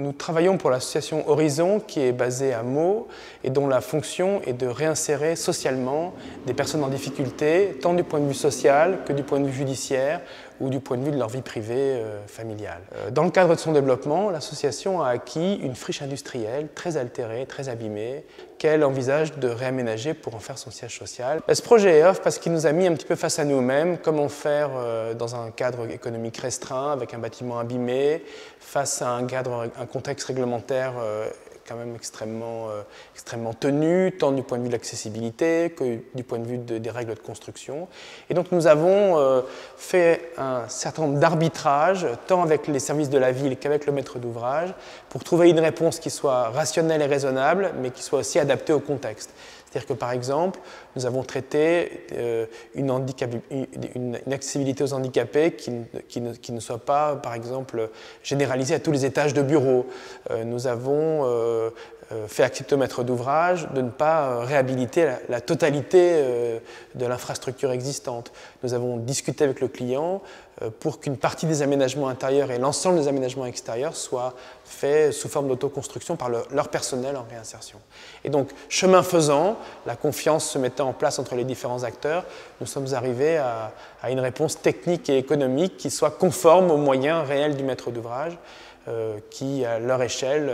Nous travaillons pour l'association Horizon qui est basée à Meaux et dont la fonction est de réinsérer socialement des personnes en difficulté, tant du point de vue social que du point de vue judiciaire ou du point de vue de leur vie privée familiale. Dans le cadre de son développement, l'association a acquis une friche industrielle très altérée, très abîmée, qu'elle envisage de réaménager pour en faire son siège social. Ce projet est off parce qu'il nous a mis un petit peu face à nous-mêmes, comment faire dans un cadre économique restreint, avec un bâtiment abîmé, face à un contexte réglementaire quand même extrêmement tenu, tant du point de vue de l'accessibilité que du point de vue des règles de construction. Et donc nous avons fait un certain nombre d'arbitrages, tant avec les services de la ville qu'avec le maître d'ouvrage, pour trouver une réponse qui soit rationnelle et raisonnable, mais qui soit aussi adaptée au contexte. C'est-à-dire que, par exemple, nous avons traité une accessibilité aux handicapés qui ne soit pas, par exemple, généralisée à tous les étages de bureaux. Nous avons fait accepter au maître d'ouvrage de ne pas réhabiliter la totalité de l'infrastructure existante. Nous avons discuté avec le client pour qu'une partie des aménagements intérieurs et l'ensemble des aménagements extérieurs soient faits sous forme d'autoconstruction par leur personnel en réinsertion. Et donc, chemin faisant, la confiance se mettant en place entre les différents acteurs, nous sommes arrivés à une réponse technique et économique qui soit conforme aux moyens réels du maître d'ouvrage, qui, à leur échelle,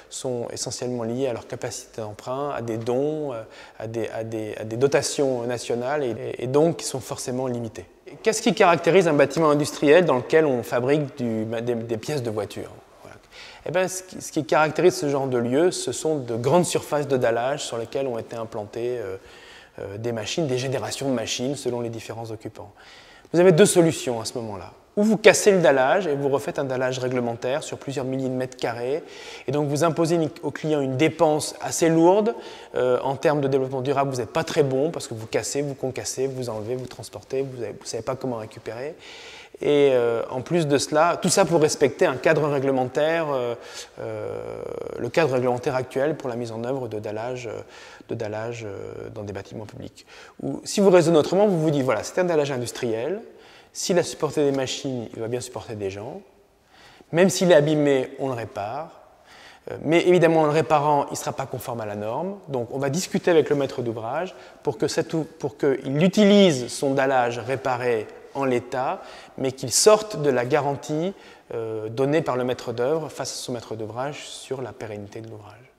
sont essentiellement liés à leur capacité d'emprunt, à des dons, à des dotations nationales et donc qui sont forcément limités. Qu'est-ce qui caractérise un bâtiment industriel dans lequel on fabrique des pièces de voiture? Voilà. Eh bien, ce qui caractérise ce genre de lieu, ce sont de grandes surfaces de dallage sur lesquelles ont été implantées des machines, des générations de machines selon les différents occupants. Vous avez deux solutions à ce moment-là. Ou vous cassez le dallage et vous refaites un dallage réglementaire sur plusieurs milliers de mètres carrés. Et donc vous imposez au client une dépense assez lourde. En termes de développement durable, vous n'êtes pas très bon parce que vous cassez, vous concassez, vous enlevez, vous transportez, vous ne savez pas comment récupérer. Et en plus de cela, tout ça pour respecter un cadre réglementaire, le cadre réglementaire actuel pour la mise en œuvre de dallage dans des bâtiments publics. Ou, si vous raisonnez autrement, vous vous dites, voilà, c'est un dallage industriel. S'il a supporté des machines, il va bien supporter des gens. Même s'il est abîmé, on le répare. Mais évidemment, en le réparant, il ne sera pas conforme à la norme. Donc on va discuter avec le maître d'ouvrage pour qu'il utilise son dallage réparé en l'état, mais qu'il sorte de la garantie donnée par le maître d'œuvre face à son maître d'ouvrage sur la pérennité de l'ouvrage.